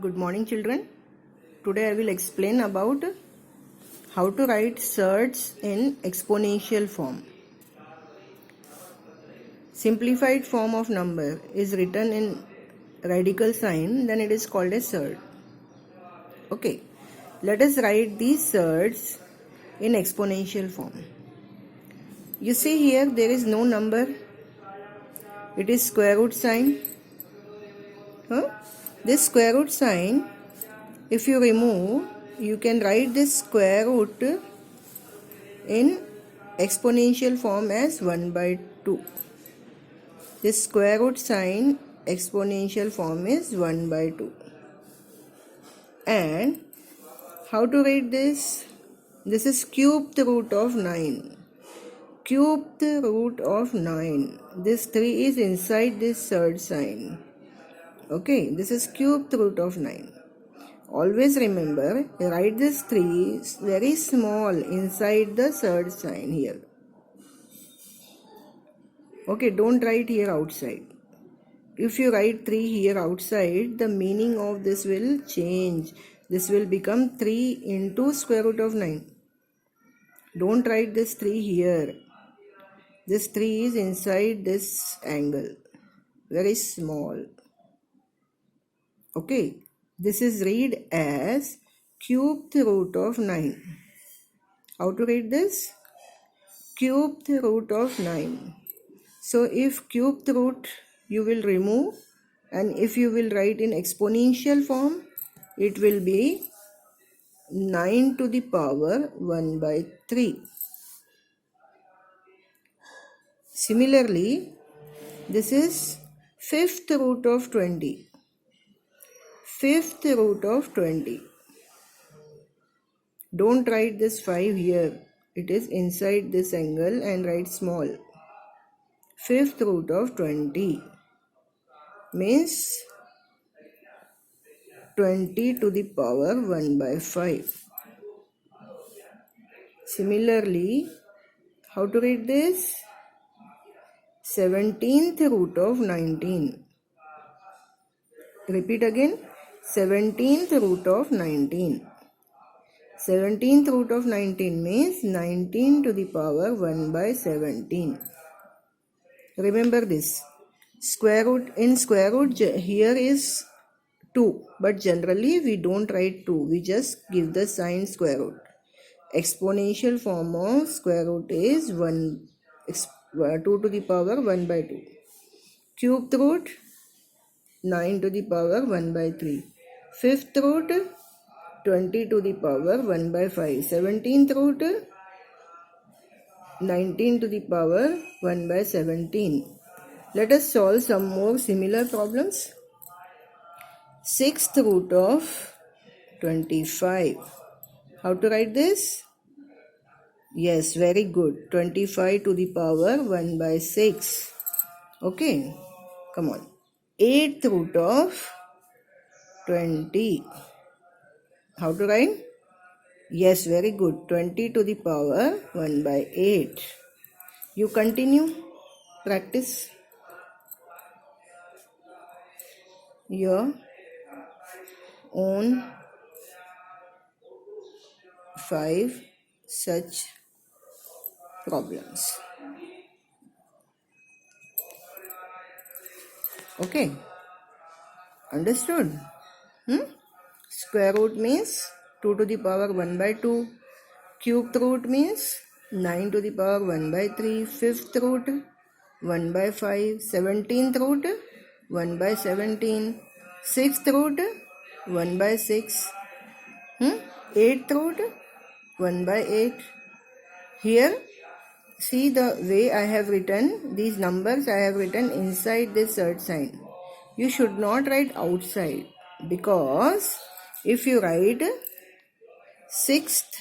Good morning, children. Today I will explain about how to write surds in exponential form. Simplified form of number is written in radical sign, then it is called a surd. Okay, let us write these surds in exponential form. You see here there is no number. It is square root sign. This square root sign, if you remove, you can write this square root in exponential form as 1 by 2. This square root sign exponential form is 1 by 2. And how to write this? This is cubed root of 9. Cubed root of 9. This 3 is inside this surd sign. Okay, this is cubed root of 9. Always remember, write this 3 very small inside the surd sign here. Okay, don't write here outside. If you write 3 here outside, the meaning of this will change. This will become 3 into square root of 9. Don't write this 3 here. This 3 is inside this angle. Very small. Okay, this is read as cubed root of 9. How to read this? Cubed root of 9. So if cubed root you will remove, and if you will write in exponential form, it will be 9 to the power 1 by 3. Similarly, this is fifth root of 20. Fifth root of 20. Don't write this 5 here. It is inside this angle and write small. Fifth root of 20 means 20 to the power 1 by 5. Similarly, how to read this? 17th root of 19. Repeat again. 17th root of 19. 17th root of 19 means 19 to the power 1 by 17. Remember this. Square root, in square root here is 2, but generally we don't write 2. We just give the sign square root. Exponential form of square root is 2 to the power 1 by 2. Cubed root 9 to the power 1 by 3. Fifth root 20 to the power 1 by 5. 17th root 19 to the power 1 by 17. Let us solve some more similar problems. Sixth root of 25. How to write this? Yes, very good. 25 to the power 1 by 6. Okay, come on. Eighth root of 20. How to write? Yes, very good. 20 to the power 1 by 8. You continue. Practice your own 5 such problems. Okay, understood? Square root means 2 to the power 1 by 2. Cubed root means 9 to the power 1 by 3. Fifth root 1 by 5. 17th root 1 by 17. Sixth root 1 by 6. Eighth root 1 by 8. Here, see the way I have written these numbers. I have written inside this surd sign. You should not write outside, because if you write sixth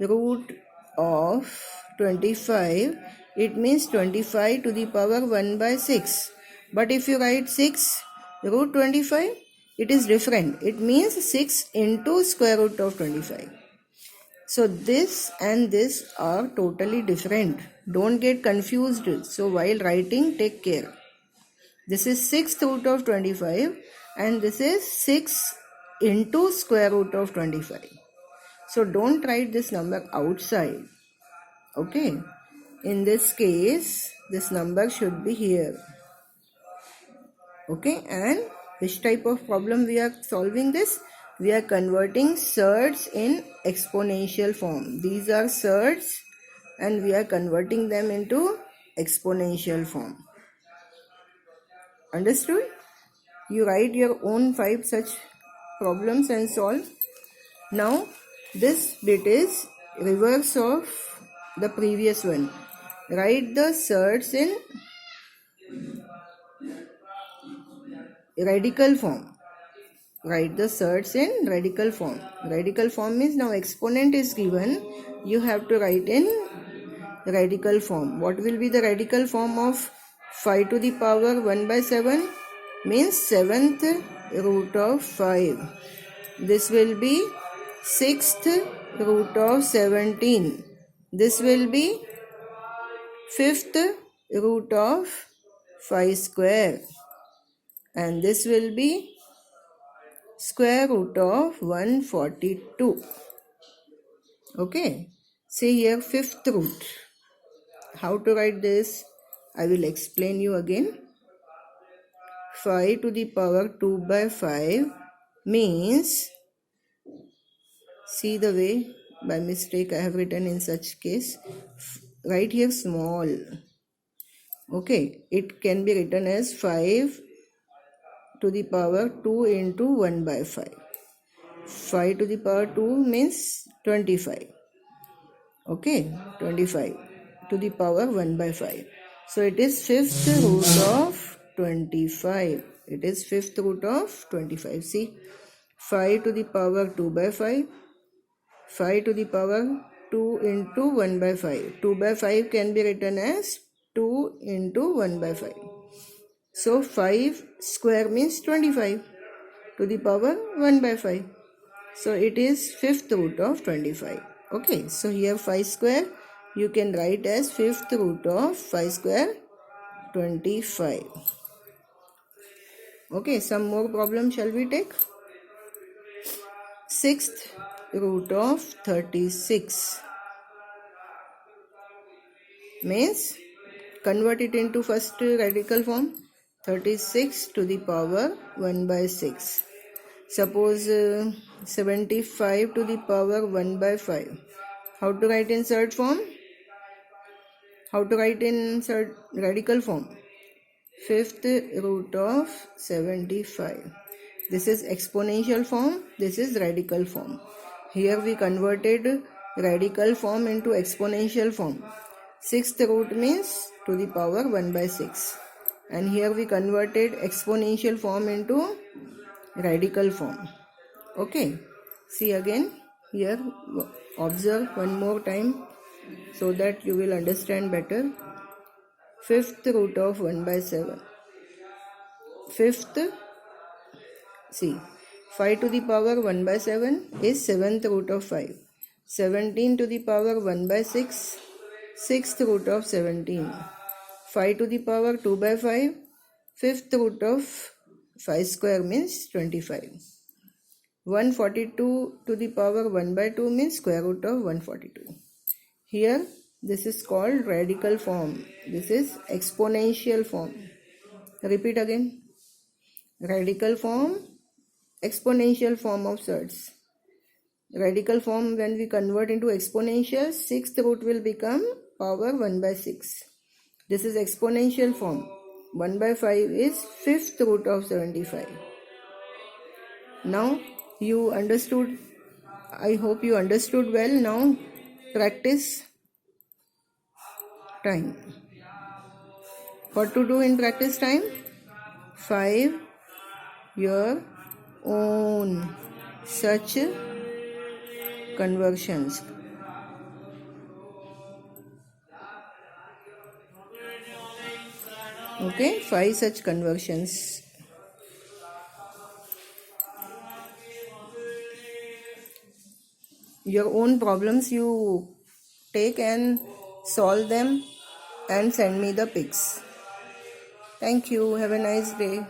root of 25, it means 25 to the power 1 by 6. But if you write 6 root 25, it is different. It means 6 into square root of 25. So this and this are totally different. Don't get confused. So while writing, take care. This is 6th root of 25 and this is 6 into square root of 25. So don't write this number outside. Okay. In this case, this number should be here. Okay. And which type of problem we are solving this? We are converting surds in exponential form. These are surds and we are converting them into exponential form. Understood? You write your own 5 such problems and solve. Now this bit is reverse of the previous one. Write the surds in radical form. Write the surds in radical form. Radical form means now exponent is given. You have to write in radical form. What will be the radical form of 5 to the power 1 by 7? Means 7th root of 5. This will be 6th root of 17. This will be 5th root of 5 square. And this will be square root of 142. Okay. See here 5th root. How to write this? I will explain you again. 5 to the power 2 by 5 means, see the way by mistake I have written in such case, right here small. Okay, it can be written as 5 to the power 2 into 1 by 5. 5 to the power 2 means 25. Okay, 25 to the power 1 by 5. So it is 5th root of 25. It is 5th root of 25. See, 5 to the power 2 by 5. 5 to the power 2 into 1 by 5. 2 by 5 can be written as 2 into 1 by 5. So 5 square means 25 to the power 1 by 5. So it is 5th root of 25. Okay, so here 5 square you can write as 5th root of 5 square 25. Okay, some more problems shall we take? 6th root of 36 means convert it into first radical form. 36 to the power 1 by 6. Suppose 75 to the power 1 by 5. How to write in surd form? How to write in surd radical form? 5th root of 75. This is exponential form. This is radical form. Here we converted radical form into exponential form. 6th root means to the power 1 by 6. And here we converted exponential form into radical form. Okay. See again. Here observe one more time so that you will understand better. 5th root of 1 by 7. 5th, see, 5 to the power 1 by 7 is 7th root of 5. 17 to the power 1 by 6, 6th root of 17. 5 to the power 2 by 5, 5th root of 5 square means 25. 142 to the power 1 by 2 means square root of 142. Here this is called radical form. This is exponential form. Repeat again. Radical form, exponential form of surds. Radical form, when we convert into exponential, 6th root will become power 1 by 6. This is exponential form. 1 by 5 is 5th root of 75. Now you understood. I hope you understood well. Now practice time. What to do in practice time? 5 your own such conversions. Okay, 5 such conversions. Your own problems you take and solve them and send me the pics. Thank you. Have a nice day.